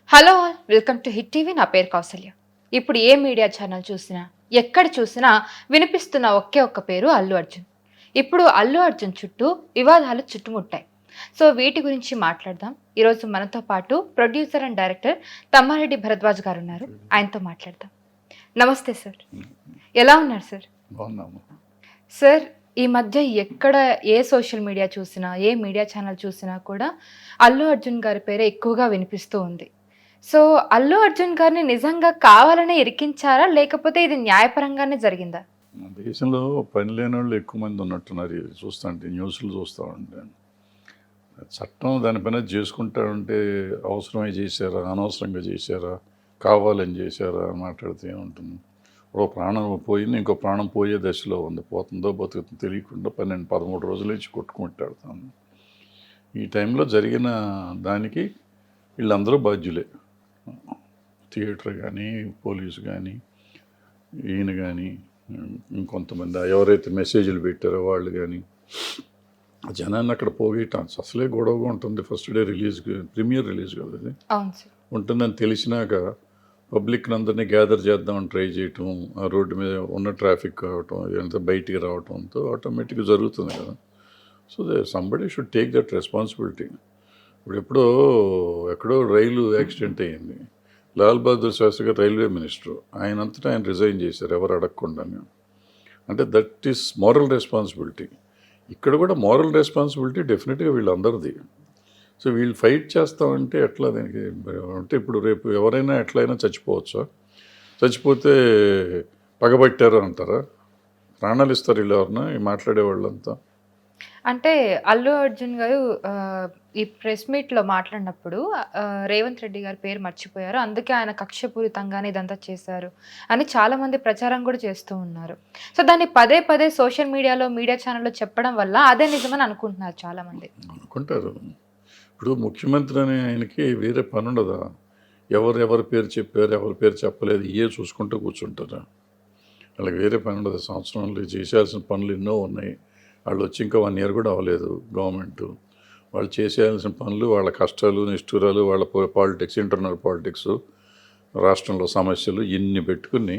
Hello all welcome to hit TV. నా పేరు కౌసల్య. ఇప్పుడు ఏ మీడియా ఛానల్ చూసినా ఎక్కడ చూసినా వినిపిస్తున్న ఒకే ఒక్క పేరు అల్లు అర్జున్. ఇప్పుడు అల్లు అర్జున్ చుట్టూ వివాదాలు చుట్టుముట్టాయి. సో వీటి గురించి మాట్లాడదాం. ఈరోజు మనతో పాటు producer and director Tammareddy Bharadwaj గారు ఉన్నారు. ఆయనతో మాట్లాడదాం. నమస్తే సార్, ఎలా ఉన్నారు సార్? సార్, ఈ మధ్య ఎక్కడ ఏ సోషల్ మీడియా చూసినా ఏ మీడియా ఛానల్ చూసినా కూడా అల్లు అర్జున్ గారి పేరే ఎక్కువగా వినిపిస్తూ ఉంది. సో అల్లు అర్జున్ గారిని నిజంగా కావాలనే ఇరికించారా, లేకపోతే ఇది న్యాయపరంగానే జరిగిందా? దేశంలో పని లేని వాళ్ళు ఎక్కువ మంది ఉన్నట్టున్నారు. ఇది చూస్తుంటే న్యూస్లు చూస్తూ ఉంటే చట్టం దాని పని చేసుకుంటా ఉంటే అవసరమై చేశారా, అనవసరంగా చేశారా, కావాలని చేశారా అని మాట్లాడితే ఏముంటుంది. ఓ ప్రాణం పోయింది, ఇంకో ప్రాణం పోయే దశలో ఉంది. పోతుందో బతుకుతుందో తెలియకుండా 12-13 రోజుల నుంచి కొట్టుకుంటాడుతాను. ఈ టైంలో జరిగిన దానికి వీళ్ళందరూ బాధ్యులే. థియేటర్ కానీ, పోలీసు కానీ, ఈయన కానీ, ఇంకొంతమంది ఎవరైతే మెసేజ్లు పెట్టారో వాళ్ళు కానీ జనాన్ని అక్కడ పోగేయటం అసలే గొడవగా ఉంటుంది. ఫస్ట్ డే రిలీజ్కి, ప్రీమియర్ రిలీజ్ కదా అది ఉంటుందని తెలిసినాక పబ్లిక్ని అందరినీ గ్యాదర్ చేద్దామని ట్రై చేయటం, ఆ రోడ్డు మీద ఉన్న ట్రాఫిక్ కావటం, ఇదంతా బయటికి రావటంతో ఆటోమేటిక్గా జరుగుతుంది కదా. So somebody should take that responsibility. ఇప్పుడు ఎక్కడో రైలు యాక్సిడెంట్ అయ్యింది. లాల్ బహదూర్ శాస్త్రి గారు రైల్వే మినిస్టర్, ఆయనంతటా ఆయన రిజైన్ చేశారు ఎవరు అడగకుండానే. అంటే దట్ ఈస్ మోరల్ రెస్పాన్సిబిలిటీ. ఇక్కడ కూడా మోరల్ రెస్పాన్సిబిలిటీ డెఫినెట్గా వీళ్ళందరిది. సో వీళ్ళు ఫైట్ చేస్తామంటే ఎట్లా దీనికి అంటే ఇప్పుడు రేపు ఎవరైనా ఎట్లయినా చచ్చిపోవచ్చా? చచ్చిపోతే పగబట్టారు అంటారా? ప్రాణాలు ఇస్తారు వీళ్ళు ఎవరన్నా ఈ మాట్లాడే వాళ్ళంతా? అంటే అల్లు అర్జున్ గారు ఈ ప్రెస్ మీట్లో మాట్లాడినప్పుడు రేవంత్ రెడ్డి గారి పేరు మర్చిపోయారు, అందుకే ఆయన కక్షపూరితంగానే ఇదంతా చేశారు అని చాలామంది ప్రచారం కూడా చేస్తూ ఉన్నారు. సో దాన్ని పదే పదే సోషల్ మీడియాలో, మీడియా ఛానల్లో చెప్పడం వల్ల అదే నిజమని అనుకుంటున్నారు చాలామంది. అనుకుంటారు. ఇప్పుడు ముఖ్యమంత్రి అనే ఆయనకి వేరే పని ఉండదా? ఎవరి పేరు చెప్పారు, ఎవరి పేరు చెప్పలేదు, ఇవే చూసుకుంటూ కూర్చుంటారా? వాళ్ళకి వేరే పని ఉండదు. సంవత్సరంలో చేసేయాల్సిన పనులు ఎన్నో ఉన్నాయి. వాళ్ళు వచ్చి ఇంకా 1 year కూడా అవ్వలేదు గవర్నమెంట్. వాళ్ళు చేసేయాల్సిన పనులు, వాళ్ళ కష్టాలు, నిష్ఠూరాలు, వాళ్ళ పాలిటిక్స్, ఇంటర్నల్ పాలిటిక్స్, రాష్ట్రంలో సమస్యలు ఇన్ని పెట్టుకుని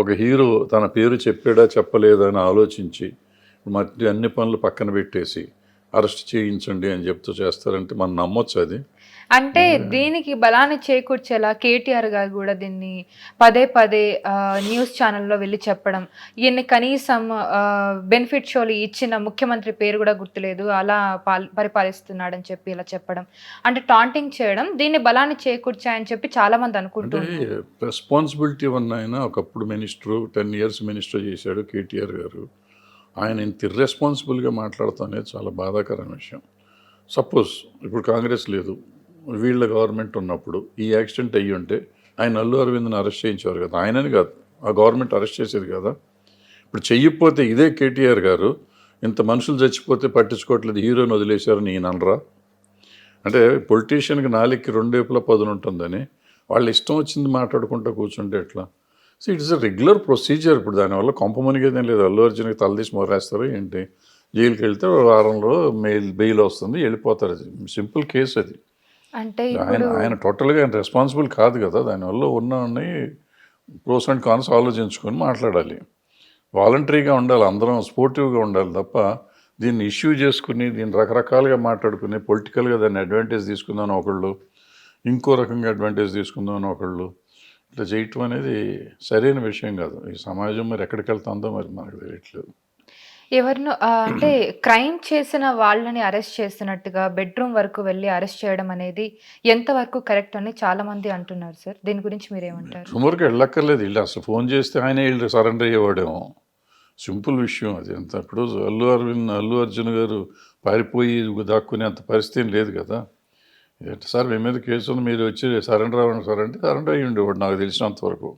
ఒక హీరో తన పేరు చెప్పాడా చెప్పలేదా అని ఆలోచించి మరి అన్ని పనులు పక్కన పెట్టేసి అరెస్ట్ చేయించండి అని చెప్తూ చేస్తారంటే మనం నమ్మొచ్చు అది? అంటే దీనికి బలాన్ని చేకూర్చేలా కేటీఆర్ గారు కూడా దీన్ని పదే పదే న్యూస్ ఛానల్లో వెళ్ళి చెప్పడం, ఈయన్ని కనీసం బెనిఫిట్ షోలు ఇచ్చిన ముఖ్యమంత్రి పేరు కూడా గుర్తులేదు, అలా పరిపాలిస్తున్నాడని చెప్పి ఇలా చెప్పడం, అంటే టాంటింగ్ చేయడం దీన్ని బలాన్ని చేకూర్చాయని చెప్పి చాలా మంది అనుకుంటున్నారు. రెస్పాన్సిబిలిటీ ఉన్న ఆయన ఒకప్పుడు మినిస్టర్, 10 years మినిస్టర్ చేశాడు కేటీఆర్ గారు. ఆయన ఇంత ఇర్రెస్పాన్సిబుల్గా మాట్లాడతాం అనేది చాలా బాధాకరమైన విషయం. సపోజ్ ఇప్పుడు కాంగ్రెస్ లేదు, వీళ్ళ గవర్నమెంట్ ఉన్నప్పుడు ఈ యాక్సిడెంట్ అయ్యి ఉంటే ఆయన అల్లు అరవింద్ని అరెస్ట్ చేయించేవారు కదా. ఆయనని కాదు, ఆ గవర్నమెంట్ అరెస్ట్ చేసేది కదా. ఇప్పుడు చెయ్యకపోతే ఇదే కేటీఆర్ గారు ఇంత మనుషులు చచ్చిపోతే పట్టించుకోవట్లేదు, హీరోని వదిలేశారని ఈయన అనరా? అంటే పొలిటీషియన్కి నాలుగుకి 2 వైపులా పదును ఉంటుందని వాళ్ళు ఇష్టం వచ్చింది మాట్లాడుకుంటూ కూర్చుంటే ఎట్లా? So it's a regular procedure. ఇప్పుడు దానివల్ల కొంప మునిగేదేం లేదు. అల్లు అర్జున్కి తలదీసి మొరేస్తారు ఏంటి, జైలుకి వెళ్తే వారంలో బెయిల్ వస్తుంది, వెళ్ళిపోతారు. అది సింపుల్ కేసు అది. అంటే ఆయన టోటల్గా ఆయన రెస్పాన్సిబుల్ కాదు కదా. దానివల్ల ఉన్నవన్నీ ప్రోస్ అండ్ కాన్స్ ఆలోచించుకొని మాట్లాడాలి. వాలంటరీగా ఉండాలి, అందరం స్పోర్టివ్గా ఉండాలి తప్ప దీన్ని ఇష్యూ చేసుకుని దీన్ని రకరకాలుగా మాట్లాడుకుని పొలిటికల్గా దాన్ని అడ్వాంటేజ్ తీసుకుందామని ఒకళ్ళు, ఇంకో రకంగా అడ్వాంటేజ్ తీసుకుందామని ఒకళ్ళు ఇట్లా చేయటం అనేది సరైన విషయం కాదు. ఈ సమాజం మరి ఎక్కడికి వెళ్తుందో మరి మనకు తెలియట్లేదు. ఎవరినో అంటే క్రైమ్ చేసిన వాళ్ళని అరెస్ట్ చేసినట్టుగా బెడ్రూమ్ వరకు వెళ్ళి అరెస్ట్ చేయడం అనేది ఎంతవరకు కరెక్ట్ అని చాలా మంది అంటున్నారు సార్. దీని గురించి మీరేమంటారు? సుమారుగా వెళ్ళక్కర్లేదు, వీళ్ళు అసలు ఫోన్ చేస్తే ఆయనే వీళ్ళు సరెండర్ అయ్యేవాడేమో. సింపుల్ విషయం అది. ఎంత ఇప్పుడు అల్లు అర్జున్ గారు పారిపోయి దాక్కునే అంత పరిస్థితి లేదు కదా. సార్ మీ మీద కేసు ఉంది, మీరు వచ్చి సరెండర్ అవ్వండి సార్ అంటే సరెండర్ అయ్యి ఉండేవాడు నాకు తెలిసినంత వరకు.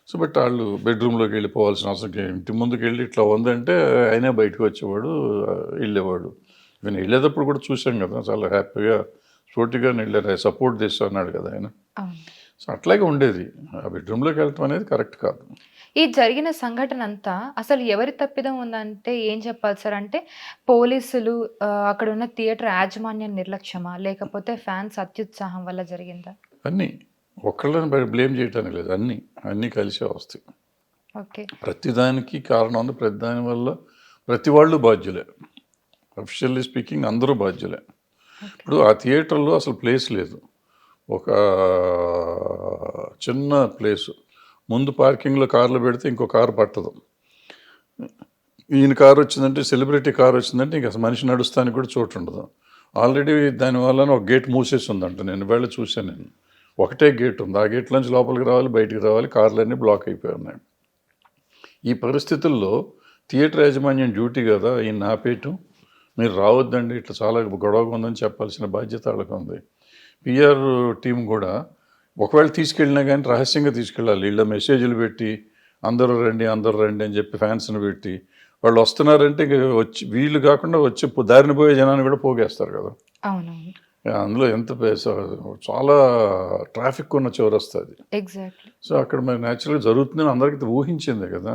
సో బట్ వాళ్ళు బెడ్రూమ్లోకి వెళ్ళిపోవాల్సిన అవసరం, ఇంటి ముందుకు వెళ్ళి ఇట్లా ఉందంటే ఆయనే బయటకు వచ్చేవాడు, వెళ్ళేవాడు. నేను వెళ్ళేటప్పుడు కూడా చూసాం కదా, చాలా హ్యాపీగా స్పోర్టివ్గా వెళ్ళారు, సపోర్ట్ చేస్తా అన్నాడు కదా ఆయన. సో అట్లాగే ఉండేది. ఆ బెడ్రూమ్లోకి వెళ్ళటం అనేది కరెక్ట్ కాదు. ఈ జరిగిన సంఘటన అంతా అసలు ఎవరి తప్పిదం ఉందంటే ఏం చెప్పాలి సార్? అంటే పోలీసులు, అక్కడ ఉన్న థియేటర్ యాజమాన్యం నిర్లక్ష్యమా, లేకపోతే ఫ్యాన్స్ అత్యుత్సాహం వల్ల జరిగిందా? అన్నీ ఒక్కళ్ళని బ్లేమ్ చేయటానికి లేదు, అన్నీ కలిసే వస్తాయి. ఓకే. ప్రతిదానికి కారణం ఉంది, ప్రతిదాని వల్ల ప్రతి వాళ్ళు బాధ్యులే. అఫిషియల్లీ స్పీకింగ్ అందరూ బాధ్యులే. ఇప్పుడు ఆ థియేటర్లో అసలు ప్లేస్ లేదు, ఒక చిన్న ప్లేసు, ముందు పార్కింగ్లో కార్లు పెడితే ఇంకో కారు పట్టదు. ఈయన కారు వచ్చిందంటే, సెలబ్రిటీ కారు వచ్చిందంటే ఇంకా అసలు మనిషి నడుస్తానికి కూడా చోటు ఉండదు. ఆల్రెడీ దానివల్ల ఒక గేట్ మూసేసి ఉందంట, నేను వెళ్ళి చూశాను. నేను ఒకటే గేట్ ఉంది, ఆ గేట్ నుంచి లోపలికి రావాలి, బయటికి రావాలి, కార్లన్నీ బ్లాక్ అయిపోయి ఉన్నాయి. ఈ పరిస్థితుల్లో థియేటర్ యాజమాన్యం డ్యూటీ కదా ఈయన ఆపేయటం, మీరు రావద్దండి ఇట్లా చాలా గొడవగా ఉందని చెప్పాల్సిన బాధ్యత వాళ్ళకు ఉంది. పిఆర్ టీం కూడా ఒకవేళ తీసుకెళ్ళినా కానీ రహస్యంగా తీసుకెళ్ళాలి. వీళ్ళ మెసేజ్లు పెట్టి అందరూ రండి అని చెప్పి ఫ్యాన్స్ని పెట్టి వాళ్ళు వస్తున్నారంటే వచ్చి వీళ్ళు కాకుండా వచ్చి దారిని పోయే జనాన్ని కూడా పోగేస్తారు కదా. అవునవును, అందులో ఎంత చాలా ట్రాఫిక్ ఉన్న చౌరస్తది. ఎగ్జాక్ట్లీ. సో అక్కడ మరి న్యాచురల్గా జరుగుతుందని అందరికీ ఊహించిందే కదా.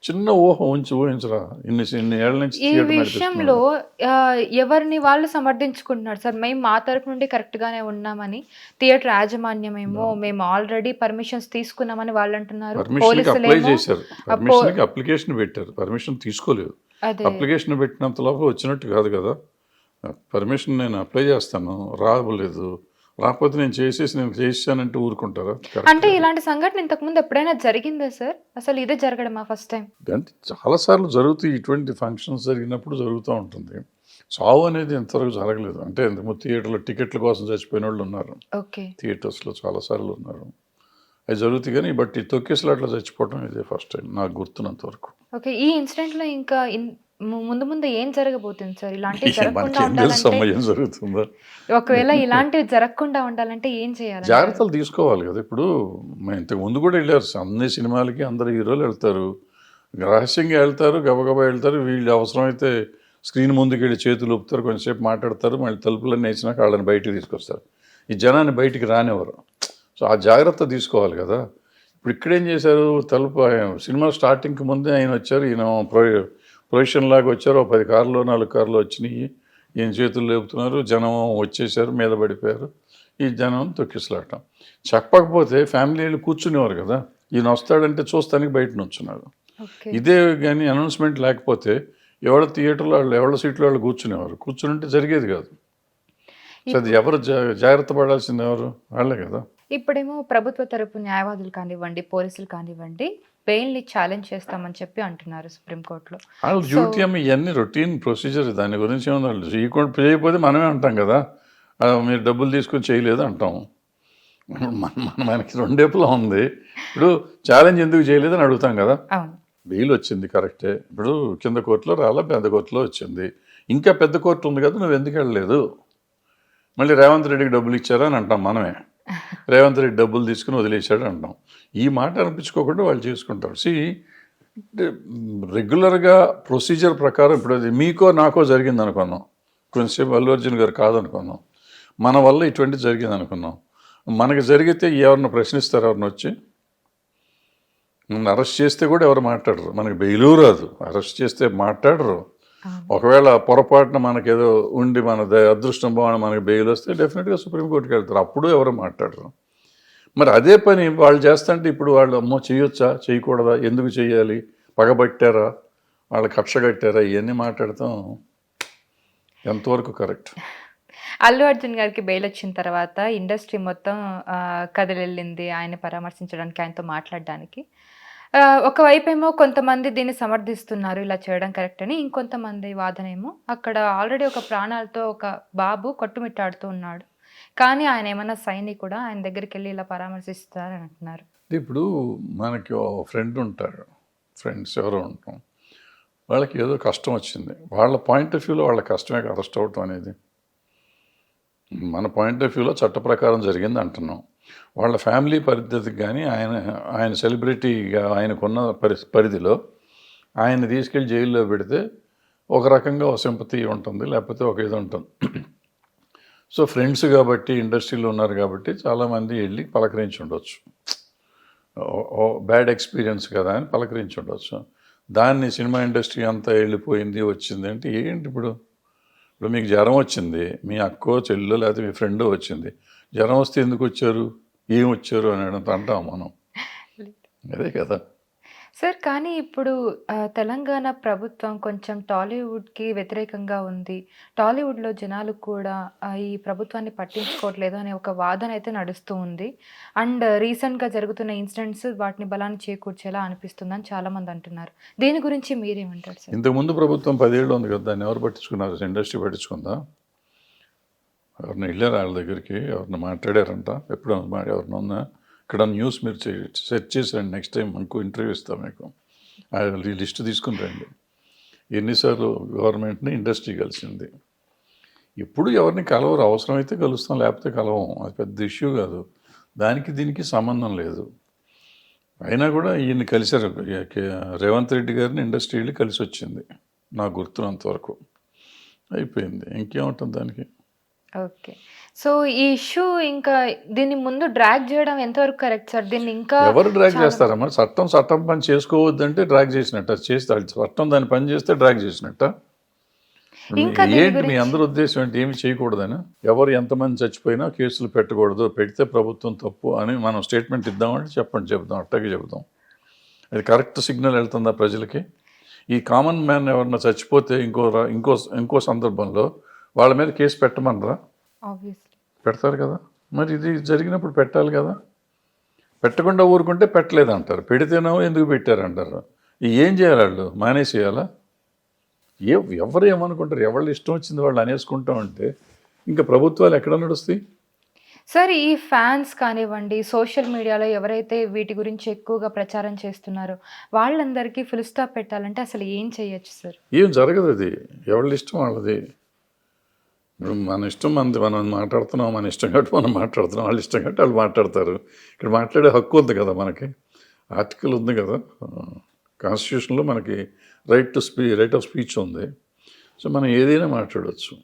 చిన్న ఊహించరా ఇన్ని ఏళ్ళ నుంచి ఈ థియేటర్ విషయంలో నడిపిస్తున్నారు. ఎవరిని వాళ్ళు సమర్థించుకుంటున్నారు సార్, మేము మా తరపు నుండి కరెక్ట్ గానే ఉన్నామని. థియేటర్ యాజమాన్యమేమో మేము ఆల్రెడీ పర్మిషన్స్ తీసుకున్నామని వాళ్ళు అంటున్నారు. పర్మిషన్కి అప్లై చేశారు, పర్మిషన్కి అప్లికేషన్ పెట్టారు, పర్మిషన్ తీసుకోలేదు. అదే అప్లికేషన్ పెట్టినంత లోపల వచ్చినట్టు కాదు కదా. పర్మిషన్ నేను అప్లై చేస్తాను, రాలేదు, రాకపోతే నేను చేసానంటే ఊరుకుంటారా? అంటే ఇలాంటి సంఘటన ఇంతకు ముందు ఎప్పుడైనా జరిగిందా సార్? అసలు ఇదే జరగడమా ఫస్ట్ టైం? అంటే చాలాసార్లు జరుగుతాయి, ఇటువంటి ఫంక్షన్స్ జరిగినప్పుడు జరుగుతూ ఉంటుంది. చావు అనేది ఎంతవరకు జరగలేదు. అంటే ఇంతకుముందు థియేటర్లో టికెట్ల కోసం చచ్చిపోయిన వాళ్ళు ఉన్నారు, ఓకే, థియేటర్స్లో చాలాసార్లు ఉన్నారు. అవి జరుగుతాయి కానీ బట్ ఈ తొక్కేసలు అట్లా చచ్చిపోవడం ఇదే ఫస్ట్ టైం నాకు గుర్తున్నంత వరకు. ఓకే. ఈ ఇన్సిడెంట్లో ఇంకా ముందు ఏం జరగబోతుంది సార్? ఇలాంటివి జరగకుండా మనకి ఏం తెలుసు ఉండాలంటే, ఏం జరుగుతుందో. ఒకవేళ ఇలాంటివి జరగకుండా ఉండాలంటే ఏం చేయాలి? జాగ్రత్తలు తీసుకోవాలి కదా. ఇప్పుడు మేము ఇంతకు ముందు కూడా వెళ్ళారు, అన్ని సినిమాలకి అందరు హీరోలు వెళ్తారు, రహస్యంగా వెళ్తారు, గబగబా వెళ్తారు. వీళ్ళు అవసరమైతే స్క్రీన్ ముందుకు వెళ్ళి చేతులు ఊపుతారు, కొంచెంసేపు మాట్లాడతారు, మళ్ళీ తలుపులన్నీ వేసినాక వాళ్ళని బయటికి తీసుకొస్తారు. ఈ జనాన్ని బయటికి రానివ్వరు. సో ఆ జాగ్రత్త తీసుకోవాలి కదా. ఇప్పుడు ఇక్కడేం చేశారు, తలుపు సినిమా స్టార్టింగ్కి ముందే ఆయన వచ్చారు, ఈయన ప్రొఫెషన్ లాగా వచ్చారు, 10 కార్లు 4 కార్లు వచ్చినాయి, ఈయన చేతులు లేపుతున్నారు, జనం వచ్చేసారు, మీద పడిపోయారు. ఈ జనం తొక్కిసలాటం. చెప్పకపోతే ఫ్యామిలీలు కూర్చునేవారు కదా, ఈయన వస్తాడంటే చూస్తానికి బయట నుంచున్నారు. ఇదే కానీ అనౌన్స్మెంట్ లేకపోతే ఎవరి థియేటర్లో వాళ్ళు ఎవరి సీట్లో వాళ్ళు కూర్చునేవారు, కూర్చుంటే జరిగేది కాదు. సో అది ఎవరు జాగ్రత్త పడాల్సింది ఎవరు? వాళ్ళే కదా. ఇప్పుడేమో ప్రభుత్వ తరపు న్యాయవాదులు కానివ్వండి, పోలీసులు కానివ్వండి, బెయిల్ని ఛాలెంజ్ చేస్తామని చెప్పి అంటున్నారు సుప్రీంకోర్టులో. వాళ్ళ డ్యూటీ అమ్మ, ఇవన్నీ రొటీన్ ప్రొసీజర్, దాని గురించి ఏమన్నా చేయకపోతే మనమే అంటాం కదా, మీరు డబ్బులు తీసుకొని చేయలేదు అంటాం. మనకి రెండేపులా ఉంది. ఇప్పుడు ఛాలెంజ్ ఎందుకు చేయలేదని అడుగుతాం కదా. అవును, బెయిల్ వచ్చింది కరెక్టే, ఇప్పుడు కింద కోర్టులో రాలా, పెద్ద కోర్టులో వచ్చింది, ఇంకా పెద్ద కోర్టు ఉంది కదా, నువ్వు ఎందుకు వెళ్ళలేదు? మళ్ళీ రేవంత్ రెడ్డికి డబ్బులు ఇచ్చారా అని అంటాం మనమే, రేవంత్ రెడ్డి డబ్బులు తీసుకుని వదిలేశాడు అంటాం. ఈ మాట అనిపించుకోకుండా వాళ్ళు చేసుకుంటారు. రెగ్యులర్గా ప్రొసీజర్ ప్రకారం ఇప్పుడు అది మీకో నాకో జరిగింది అనుకున్నాం, కొంచెంసేపు అల్లు అర్జున్ గారు కాదనుకున్నాం, మన వల్ల ఇటువంటి జరిగింది అనుకున్నాం. మనకి జరిగితే ఎవరిని ప్రశ్నిస్తారు? ఎవరిని వచ్చి అరెస్ట్ చేస్తే కూడా ఎవరు మాట్లాడరు, మనకి బెయిలు రాదు, అరెస్ట్ చేస్తే మాట్లాడరు. ఒకవేళ పొరపాటున మనకేదో ఉండి మన అదృష్టం బాగుండి మనకి బెయిల్ వస్తే డెఫినెట్గా సుప్రీంకోర్టుకి వెళ్తారు, అప్పుడు ఎవరు మాట్లాడరు. మరి అదే పని వాళ్ళు చేస్తుంటే ఇప్పుడు వాళ్ళు అమ్మో చేయొచ్చా చేయకూడదా, ఎందుకు చేయాలి, పగబట్టారా, వాళ్ళ కక్ష కట్టారా, ఇవన్నీ మాట్లాడతాం ఎంతవరకు కరెక్ట్? అల్లు అర్జున్ గారికి బెయిల్ వచ్చిన తర్వాత ఇండస్ట్రీ మొత్తం కదిలెళ్ళింది ఆయన పరామర్శించడానికి, ఆయనతో మాట్లాడడానికి. ఒకవైపు ఏమో కొంతమంది దీన్ని సమర్థిస్తున్నారు, ఇలా చేయడం కరెక్ట్ అని. ఇంకొంతమంది వాదనేమో అక్కడ ఆల్రెడీ ఒక ప్రాణాలతో ఒక బాబు కొట్టుమిట్టాడుతూ ఉన్నాడు, కానీ ఆయన ఏమన్నా సైనికుడా, ఆయన దగ్గరికి వెళ్ళి ఇలా పరామర్శిస్తారని అంటున్నారు. ఇప్పుడు మనకి ఫ్రెండ్ ఉంటాడు, ఫ్రెండ్స్ ఎవరో ఉంటాం, వాళ్ళకి ఏదో కష్టం వచ్చింది, వాళ్ళ పాయింట్ ఆఫ్ వ్యూలో వాళ్ళ కష్టమే అరెస్ట్ అవటం అనేది. మన పాయింట్ ఆఫ్ వ్యూలో చట్ట ప్రకారం జరిగింది అంటున్నాం. వాళ్ళ ఫ్యామిలీ పరిస్థితికి కానీ ఆయన సెలబ్రిటీగా ఆయనకున్న పరిధిలో ఆయన తీసుకెళ్ళి జైల్లో పెడితే ఒక రకంగా ఒక సింపతి ఉంటుంది, లేకపోతే ఒక ఇది ఉంటుంది. సో ఫ్రెండ్స్ కాబట్టి, ఇండస్ట్రీలో ఉన్నారు కాబట్టి చాలామంది వెళ్ళి పలకరించి ఉండొచ్చు, బ్యాడ్ ఎక్స్పీరియన్స్ కదా అని పలకరించి ఉండొచ్చు. దాన్ని సినిమా ఇండస్ట్రీ అంతా వెళ్ళిపోయింది వచ్చింది అంటే ఏంటి? ఇప్పుడు మీకు జ్వరం వచ్చింది, మీ అక్కో చెల్లో లేకపోతే మీ ఫ్రెండో వచ్చింది, జ్వరం వస్తే ఎందుకు వచ్చారు? ఏం వచ్చారు అని అంటాం మనం. అదే కదా. సార్ కానీ ఇప్పుడు తెలంగాణ ప్రభుత్వం కొంచెం టాలీవుడ్‌కి వ్యతిరేకంగా ఉంది. టాలీవుడ్‌లో జనాలు కూడా ఈ ప్రభుత్వాన్ని పట్టించుకోవట్లేదు అనే ఒక వాదన అయితే నడుస్తూ ఉంది. అండ్ రీసెంట్‌గా జరుగుతున్న ఇన్సిడెంట్స్ వాటిని బలాన్ని చేకూర్చేలా అనిపిస్తుందని చాలామంది అంటున్నారు. దీని గురించి మీరేమంటారు సార్? ఇంతకుముందు ప్రభుత్వం 10 ఏళ్ళు ఉంది కదా, దాన్ని ఎవరు పట్టించుకున్నారు? ఇండస్ట్రీ పట్టించుకుందా? ఎవరిని వెళ్ళారు వాళ్ళ దగ్గరికి? ఎవరిని మాట్లాడారంట? ఎప్పుడు ఎవరినన్నా ఇక్కడ న్యూస్ మీరు సెర్చ్ చేసిరండి, నెక్స్ట్ టైం ఇంకో ఇంటర్వ్యూ ఇస్తాం మీకు. ఈ లిస్ట్ తీసుకుని రండి ఎన్నిసార్లు గవర్నమెంట్ని ఇండస్ట్రీ కలిసింది. ఇప్పుడు ఎవరిని కలవరు, అవసరమైతే కలుస్తాం, లేకపోతే కలవం. అది పెద్ద ఇష్యూ కాదు, దానికి దీనికి సంబంధం లేదు. అయినా కూడా ఈయన్ని కలిశారు, రేవంత్ రెడ్డి గారిని ఇండస్ట్రీ వెళ్ళి కలిసి వచ్చింది నాకు గుర్తున్నంతవరకు. అయిపోయింది, ఇంకేముంటుంది దానికి. ఓకే. సో ఈ ఇష్యూ ఇంకా దీన్ని ముందు డ్రాగ్ చేయడం ఎంతవరకు కరెక్ట్ సార్? దీన్ని ఇంకా ఎవరు డ్రాగ్ చేస్తారమ్మా? చట్టం పని చేసుకోవద్దంటే డ్రాగ్ చేసినట్ట, చేస్తే చట్టం దాని పని చేస్తే డ్రాగ్ చేసినట్ట. ఇంకా ఏంటి మీ అందరి ఉద్దేశం ఏంటి? ఏమి చేయకూడదని? ఎవరు ఎంతమంది చచ్చిపోయినా కేసులు పెట్టకూడదు, పెడితే ప్రభుత్వం తప్పు అని మనం స్టేట్మెంట్ ఇద్దామంటే చెప్దాం, అట్టాగే చెప్దాం. అది కరెక్ట్ సిగ్నల్ వెళ్తుందా ప్రజలకి? ఈ కామన్ మ్యాన్ ఎవరన్నా చచ్చిపోతే ఇంకో సందర్భంలో వాళ్ళ మీద కేసు పెట్టమనరా? ఆబ్వియస్లీ పెడతారు కదా. మరి ఇది జరిగినప్పుడు పెట్టాలి కదా. పెట్టకుండా ఊరుకుంటే పెట్టలేదు అంటారు, పెడితేనో ఎందుకు పెట్టారంటారు. ఏం చేయాలి? వాళ్ళు మానేసేయాలా? ఎవరు ఏమనుకుంటారు? ఎవళ్ళు ఇష్టం వచ్చింది వాళ్ళు అనేసుకుంటాం అంటే ఇంకా ప్రభుత్వాలు ఎక్కడ నడుస్తాయి? సార్ ఈ ఫ్యాన్స్ కానివ్వండి, సోషల్ మీడియాలో ఎవరైతే వీటి గురించి ఎక్కువగా ప్రచారం చేస్తున్నారో వాళ్ళందరికీ ఫుల్ స్టాప్ పెట్టాలంటే అసలు ఏం చేయొచ్చు సార్? ఏం జరగదు, అది ఎవరి ఇష్టం వాళ్ళది. ఇప్పుడు మన ఇష్టం మనం మాట్లాడుతున్నాం, మన ఇష్టం కాబట్టి మనం మాట్లాడుతున్నాం, వాళ్ళ ఇష్టం కాబట్టి వాళ్ళు మాట్లాడతారు. ఇక్కడ మాట్లాడే హక్కు ఉంది కదా మనకి, ఆర్టికల్ ఉంది కదా కాన్స్టిట్యూషన్లో, మనకి రైట్ ఆఫ్ స్పీచ్ ఉంది. సో మనం ఏదైనా మాట్లాడవచ్చు.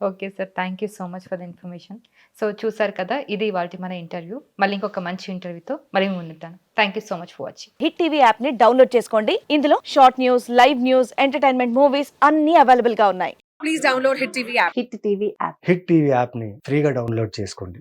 Okay sir, thank you so much for the information. So చూసారు కదా, ఇది ఇవాల్టి మన ఇంటర్వ్యూ. మళ్ళీ ఇంకొక మంచి ఇంటర్వ్యూతో మళ్ళీ ముందుంటాను. Thank you so much for watching. Hit TV app ని డౌన్లోడ్ చేసుకోండి. ఇందులో short news, live news, entertainment movies అన్ని అవైలబుల్ గా ఉన్నాయి. Please download Hit TV app. Hit TV app Hit TV యాప్ని ఫ్రీగా డౌన్లోడ్ చేసుకోండి.